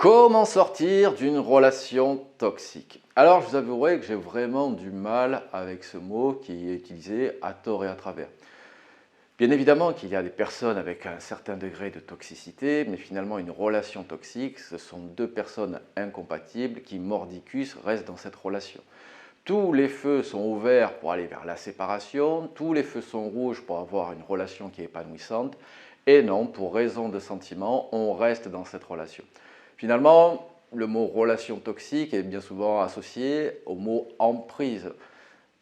Comment sortir d'une relation toxique? Alors, je vous avouerai que j'ai vraiment du mal avec ce mot qui est utilisé à tort et à travers. Bien évidemment qu'il y a des personnes avec un certain degré de toxicité, mais finalement une relation toxique, ce sont deux personnes incompatibles qui mordicus restent dans cette relation. Tous les feux sont ouverts pour aller vers la séparation, tous les feux sont rouges pour avoir une relation qui est épanouissante, et non, pour raison de sentiment, on reste dans cette relation. Finalement, le mot relation toxique est bien souvent associé au mot emprise.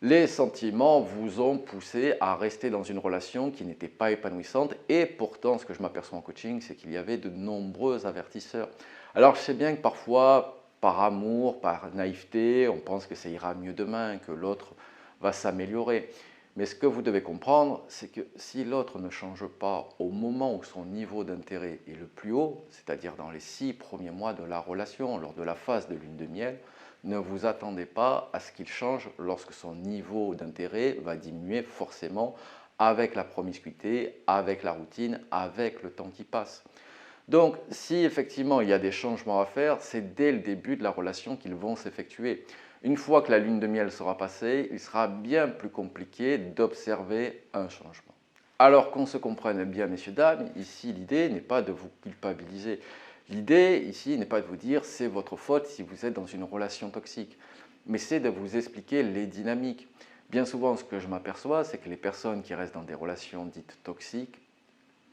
Les sentiments vous ont poussé à rester dans une relation qui n'était pas épanouissante et pourtant, ce que je m'aperçois en coaching, c'est qu'il y avait de nombreux avertisseurs. Alors, je sais bien que parfois, par amour, par naïveté, on pense que ça ira mieux demain, que l'autre va s'améliorer. Mais ce que vous devez comprendre, c'est que si l'autre ne change pas au moment où son niveau d'intérêt est le plus haut, c'est-à-dire dans les 6 premiers mois de la relation, lors de la phase de lune de miel, ne vous attendez pas à ce qu'il change lorsque son niveau d'intérêt va diminuer forcément avec la promiscuité, avec la routine, avec le temps qui passe. Donc, si effectivement il y a des changements à faire, c'est dès le début de la relation qu'ils vont s'effectuer. Une fois que la lune de miel sera passée, il sera bien plus compliqué d'observer un changement. Alors qu'on se comprenne bien, messieurs, dames, ici l'idée n'est pas de vous culpabiliser. L'idée ici n'est pas de vous dire c'est votre faute si vous êtes dans une relation toxique, mais c'est de vous expliquer les dynamiques. Bien souvent, ce que je m'aperçois, c'est que les personnes qui restent dans des relations dites toxiques,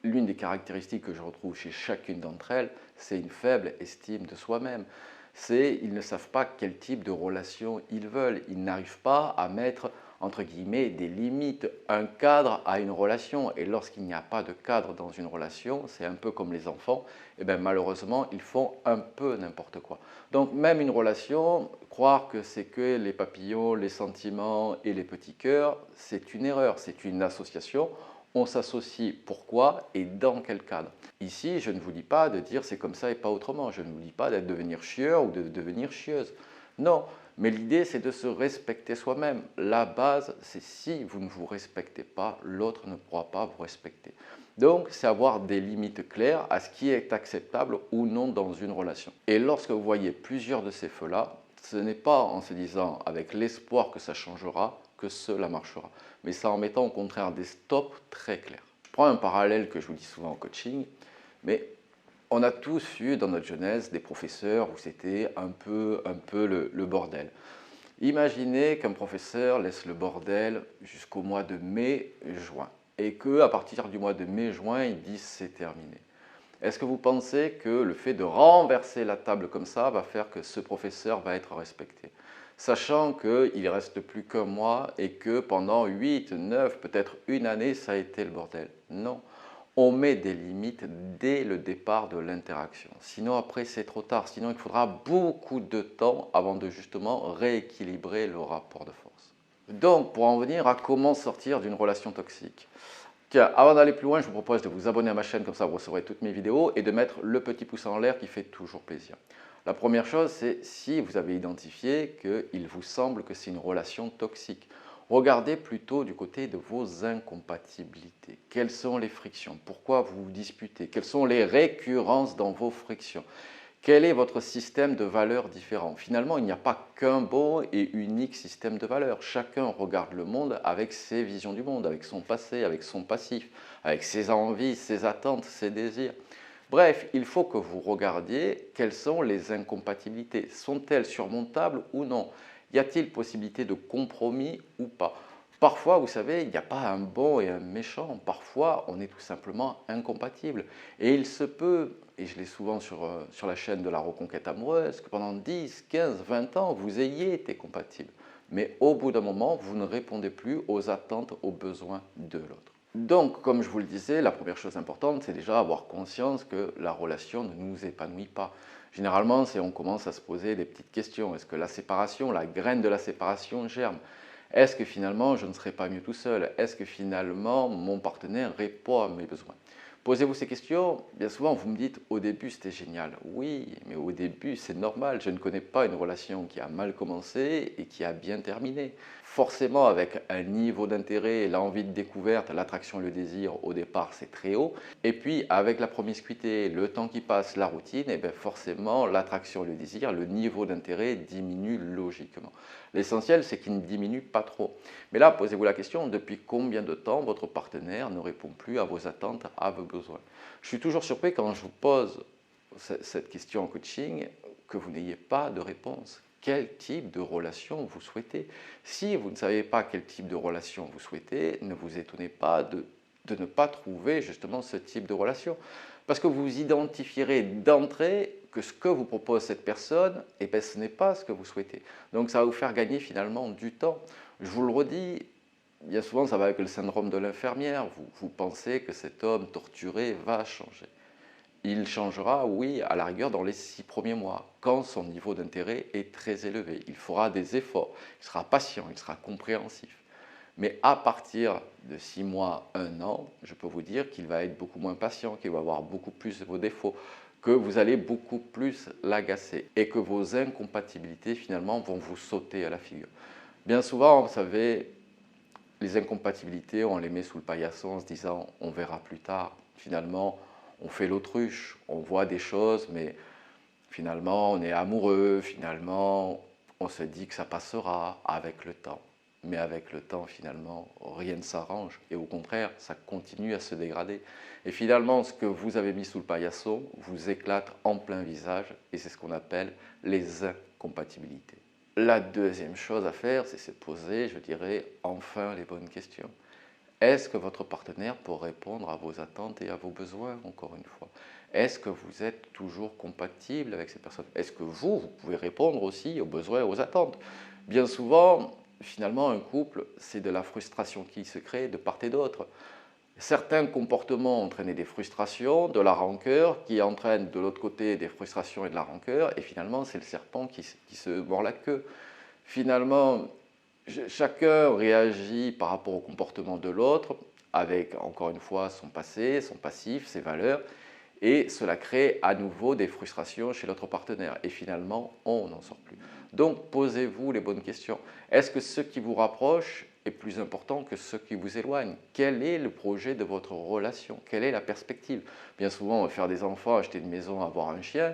l'une des caractéristiques que je retrouve chez chacune d'entre elles, c'est une faible estime de soi-même. Ils ne savent pas quel type de relation ils veulent. Ils n'arrivent pas à mettre, entre guillemets, des limites, un cadre à une relation. Et lorsqu'il n'y a pas de cadre dans une relation, c'est un peu comme les enfants, et bien malheureusement, ils font un peu n'importe quoi. Donc même une relation, croire que c'est que les papillons, les sentiments et les petits cœurs, c'est une erreur, c'est une association. On s'associe pourquoi et dans quel cadre. Ici, je ne vous dis pas de dire c'est comme ça et pas autrement. Je ne vous dis pas d'être devenir chieur ou de devenir chieuse. Non, mais l'idée c'est de se respecter soi-même. La base, c'est si vous ne vous respectez pas, l'autre ne pourra pas vous respecter. Donc, c'est avoir des limites claires à ce qui est acceptable ou non dans une relation. Et lorsque vous voyez plusieurs de ces feux-là, ce n'est pas en se disant avec l'espoir que ça changera que cela marchera, mais c'est en mettant au contraire des stops très clairs. Je prends un parallèle que je vous dis souvent en coaching, mais on a tous eu dans notre jeunesse des professeurs où c'était un peu le bordel. Imaginez qu'un professeur laisse le bordel jusqu'au mois de mai-juin et qu'à partir du mois de mai-juin, il dit c'est terminé. Est-ce que vous pensez que le fait de renverser la table comme ça va faire que ce professeur va être respecté? Sachant qu'il ne reste plus qu'un mois et que pendant 8, 9, peut-être une année, ça a été le bordel. Non, on met des limites dès le départ de l'interaction. Sinon, après, c'est trop tard. Sinon, il faudra beaucoup de temps avant de justement rééquilibrer le rapport de force. Donc, pour en venir à comment sortir d'une relation toxique. Tiens, avant d'aller plus loin, je vous propose de vous abonner à ma chaîne, comme ça vous recevrez toutes mes vidéos, et de mettre le petit pouce en l'air qui fait toujours plaisir. La première chose, c'est si vous avez identifié qu'il vous semble que c'est une relation toxique. Regardez plutôt du côté de vos incompatibilités. Quelles sont les frictions? Pourquoi vous vous disputez? Quelles sont les récurrences dans vos frictions? Quel est votre système de valeurs différent? Finalement, il n'y a pas qu'un bon et unique système de valeurs. Chacun regarde le monde avec ses visions du monde, avec son passé, avec son passif, avec ses envies, ses attentes, ses désirs. Bref, il faut que vous regardiez quelles sont les incompatibilités. Sont-elles surmontables ou non? Y a-t-il possibilité de compromis ou pas? Parfois, vous savez, il n'y a pas un bon et un méchant. Parfois, on est tout simplement incompatible. Et il se peut, et je l'ai souvent sur la chaîne de la reconquête amoureuse, que pendant 10, 15, 20 ans, vous ayez été compatible. Mais au bout d'un moment, vous ne répondez plus aux attentes, aux besoins de l'autre. Donc, comme je vous le disais, la première chose importante, c'est déjà avoir conscience que la relation ne nous épanouit pas. Généralement, c'est on commence à se poser des petites questions. Est-ce que la séparation, la graine de la séparation germe? Est-ce que finalement, je ne serai pas mieux tout seul? Est-ce que finalement, mon partenaire répond à mes besoins? Posez-vous ces questions. Bien souvent, vous me dites, au début, c'était génial. Oui, mais au début, c'est normal. Je ne connais pas une relation qui a mal commencé et qui a bien terminé. Forcément, avec un niveau d'intérêt, l'envie de découverte, l'attraction et le désir, au départ, c'est très haut. Et puis, avec la promiscuité, le temps qui passe, la routine, et bien forcément, l'attraction et le désir, le niveau d'intérêt diminue logiquement. L'essentiel, c'est qu'il ne diminue pas trop. Mais là, posez-vous la question, depuis combien de temps votre partenaire ne répond plus à vos attentes, à vos besoins? Je suis toujours surpris quand je vous pose cette question en coaching, que vous n'ayez pas de réponse. Quel type de relation vous souhaitez? Si vous ne savez pas quel type de relation vous souhaitez, ne vous étonnez pas de ne pas trouver justement ce type de relation. Parce que vous identifierez d'entrée que ce que vous propose cette personne, eh bien, ce n'est pas ce que vous souhaitez. Donc ça va vous faire gagner finalement du temps. Je vous le redis, bien souvent ça va avec le syndrome de l'infirmière. Vous pensez que cet homme torturé va changer. Il changera, oui, à la rigueur dans les 6 premiers mois, quand son niveau d'intérêt est très élevé. Il fera des efforts, il sera patient, il sera compréhensif. Mais à partir de 6 mois, 1 an, je peux vous dire qu'il va être beaucoup moins patient, qu'il va avoir beaucoup plus de vos défauts, que vous allez beaucoup plus l'agacer et que vos incompatibilités finalement vont vous sauter à la figure. Bien souvent, vous savez, les incompatibilités, on les met sous le paillasson en se disant on verra plus tard. Finalement, on fait l'autruche, on voit des choses, mais finalement, on est amoureux, finalement, on se dit que ça passera avec le temps. Mais avec le temps, finalement, rien ne s'arrange. Et au contraire, ça continue à se dégrader. Et finalement, ce que vous avez mis sous le paillasson vous éclate en plein visage. Et c'est ce qu'on appelle les incompatibilités. La deuxième chose à faire, c'est se poser, je dirais, enfin les bonnes questions. Est-ce que votre partenaire peut répondre à vos attentes et à vos besoins, encore une fois? Est-ce que vous êtes toujours compatible avec cette personne? Est-ce que vous pouvez répondre aussi aux besoins et aux attentes? Bien souvent, finalement, un couple, c'est de la frustration qui se crée de part et d'autre. Certains comportements entraînent des frustrations, de la rancœur, qui entraînent de l'autre côté des frustrations et de la rancœur, et finalement, c'est le serpent qui se mord la queue. Finalement, chacun réagit par rapport au comportement de l'autre, avec encore une fois son passé, son passif, ses valeurs, et cela crée à nouveau des frustrations chez l'autre partenaire. Et finalement, on n'en sort plus. Donc, posez-vous les bonnes questions. Est-ce que ce qui vous rapproche est plus important que ce qui vous éloigne? Quel est le projet de votre relation? Quelle est la perspective? Bien souvent, on va faire des enfants, acheter une maison, avoir un chien.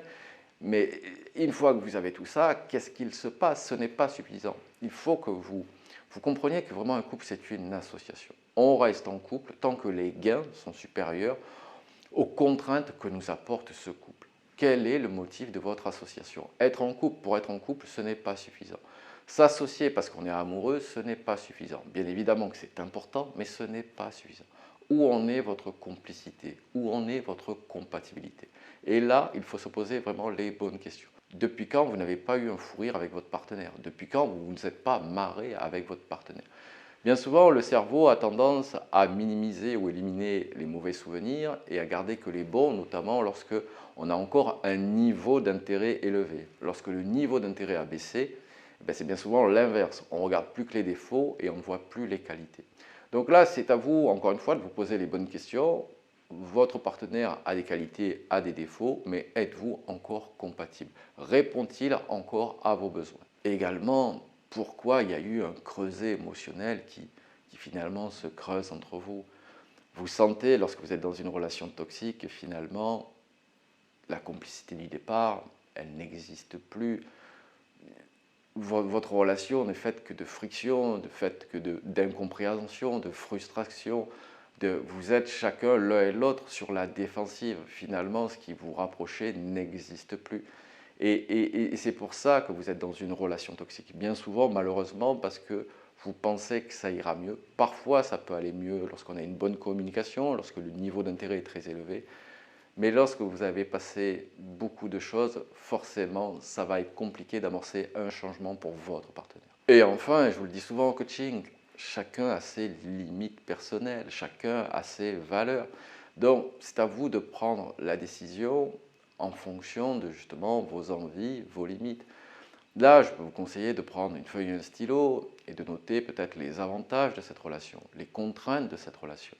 Mais une fois que vous avez tout ça, qu'est-ce qu'il se passe? Ce n'est pas suffisant. Il faut que vous compreniez que vraiment un couple, c'est une association. On reste en couple tant que les gains sont supérieurs aux contraintes que nous apporte ce couple. Quel est le motif de votre association? Être en couple pour être en couple, ce n'est pas suffisant. S'associer parce qu'on est amoureux, ce n'est pas suffisant. Bien évidemment que c'est important, mais ce n'est pas suffisant. Où en est votre complicité? Où en est votre compatibilité? Et là, il faut se poser vraiment les bonnes questions. Depuis quand vous n'avez pas eu un fou rire avec votre partenaire? Depuis quand vous ne vous êtes pas marré avec votre partenaire? Bien souvent, le cerveau a tendance à minimiser ou éliminer les mauvais souvenirs et à garder que les bons, notamment lorsque on a encore un niveau d'intérêt élevé. Lorsque le niveau d'intérêt a baissé, c'est bien souvent l'inverse. On ne regarde plus que les défauts et on ne voit plus les qualités. Donc là, c'est à vous, encore une fois, de vous poser les bonnes questions. Votre partenaire a des qualités, a des défauts, mais êtes-vous encore compatible? Répond-il encore à vos besoins? Également, pourquoi il y a eu un creuset émotionnel qui finalement se creuse entre vous? Vous sentez, lorsque vous êtes dans une relation toxique, que finalement, la complicité du départ, elle n'existe plus. Votre relation n'est faite que de friction, d'incompréhension, de frustration. Vous êtes chacun l'un et l'autre sur la défensive. Finalement, ce qui vous rapprochait n'existe plus. Et c'est pour ça que vous êtes dans une relation toxique. Bien souvent, malheureusement, parce que vous pensez que ça ira mieux. Parfois, ça peut aller mieux lorsqu'on a une bonne communication, lorsque le niveau d'intérêt est très élevé. Mais lorsque vous avez passé beaucoup de choses, forcément, ça va être compliqué d'amorcer un changement pour votre partenaire. Et enfin, je vous le dis souvent en coaching, chacun a ses limites personnelles, chacun a ses valeurs. Donc, c'est à vous de prendre la décision en fonction de justement vos envies, vos limites. Là, je peux vous conseiller de prendre une feuille et un stylo et de noter peut-être les avantages de cette relation, les contraintes de cette relation.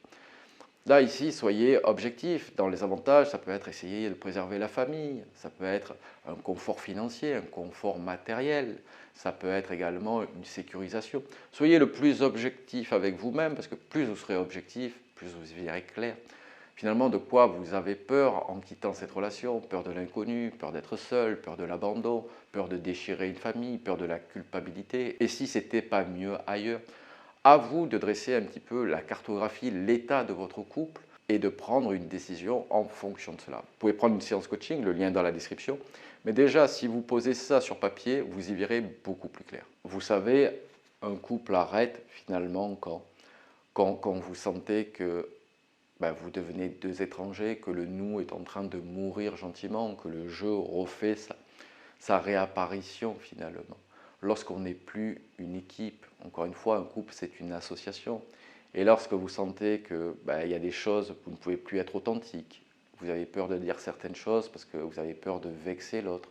Là, ici, soyez objectif. Dans les avantages, ça peut être essayer de préserver la famille, ça peut être un confort financier, un confort matériel, ça peut être également une sécurisation. Soyez le plus objectif avec vous-même, parce que plus vous serez objectif, plus vous y verrez clair. Finalement, de quoi vous avez peur en quittant cette relation? Peur de l'inconnu, peur d'être seul, peur de l'abandon, peur de déchirer une famille, peur de la culpabilité. Et si c'était pas mieux ailleurs? À vous de dresser un petit peu la cartographie, l'état de votre couple et de prendre une décision en fonction de cela. Vous pouvez prendre une séance coaching, le lien est dans la description. Mais déjà, si vous posez ça sur papier, vous y verrez beaucoup plus clair. Vous savez, un couple arrête finalement quand vous sentez que vous devenez deux étrangers, que le nous est en train de mourir gentiment, que le jeu refait sa réapparition finalement. Lorsqu'on n'est plus une équipe, encore une fois, un couple c'est une association. Et lorsque vous sentez que il y a des choses, vous ne pouvez plus être authentique, vous avez peur de dire certaines choses parce que vous avez peur de vexer l'autre,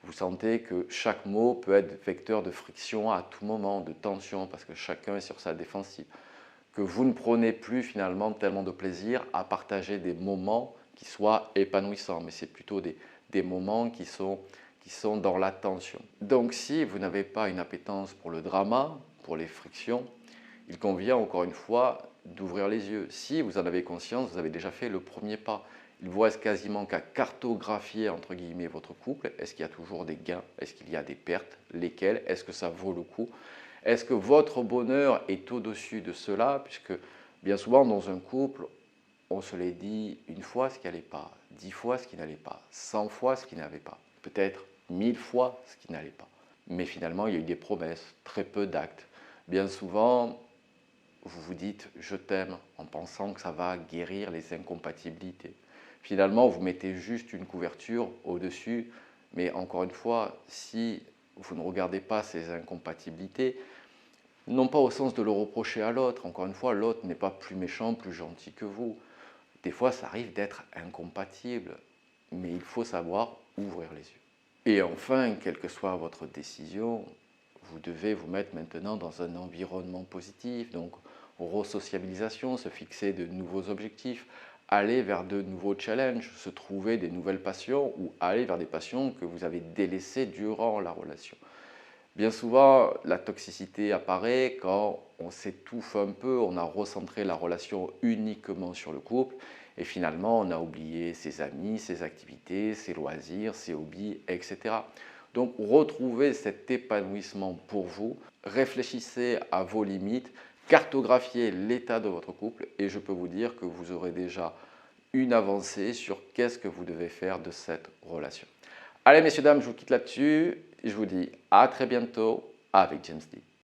vous sentez que chaque mot peut être vecteur de friction à tout moment, de tension, parce que chacun est sur sa défensive, que vous ne prenez plus finalement tellement de plaisir à partager des moments qui soient épanouissants, mais c'est plutôt des moments qui sont dans la tension. Donc si vous n'avez pas une appétence pour le drama, pour les frictions, il convient encore une fois d'ouvrir les yeux. Si vous en avez conscience, vous avez déjà fait le premier pas. Il vous reste quasiment qu'à cartographier entre guillemets votre couple. Est-ce qu'il y a toujours des gains? Est-ce qu'il y a des pertes? Lesquelles? Est-ce que ça vaut le coup? Est-ce que votre bonheur est au-dessus de cela? Puisque bien souvent dans un couple, on se l'est dit une fois ce qui n'allait pas, 10 fois ce qui n'allait pas, 100 fois ce qui n'allait pas, peut-être 1000 fois ce qui n'allait pas. Mais finalement, il y a eu des promesses, très peu d'actes. Bien souvent, vous vous dites « je t'aime » en pensant que ça va guérir les incompatibilités. Finalement, vous mettez juste une couverture au-dessus, mais encore une fois, si vous ne regardez pas ces incompatibilités, non pas au sens de le reprocher à l'autre, encore une fois, l'autre n'est pas plus méchant, plus gentil que vous. Des fois, ça arrive d'être incompatible, mais il faut savoir ouvrir les yeux. Et enfin, quelle que soit votre décision, vous devez vous mettre maintenant dans un environnement positif, donc re-sociabilisation, se fixer de nouveaux objectifs, aller vers de nouveaux challenges, se trouver des nouvelles passions ou aller vers des passions que vous avez délaissées durant la relation. Bien souvent, la toxicité apparaît quand on s'étouffe un peu, on a recentré la relation uniquement sur le couple et finalement on a oublié ses amis, ses activités, ses loisirs, ses hobbies, etc. Donc retrouvez cet épanouissement pour vous, réfléchissez à vos limites, cartographiez l'état de votre couple et je peux vous dire que vous aurez déjà une avancée sur qu'est-ce que vous devez faire de cette relation. Allez messieurs, dames, je vous quitte là-dessus et je vous dis à très bientôt avec James D.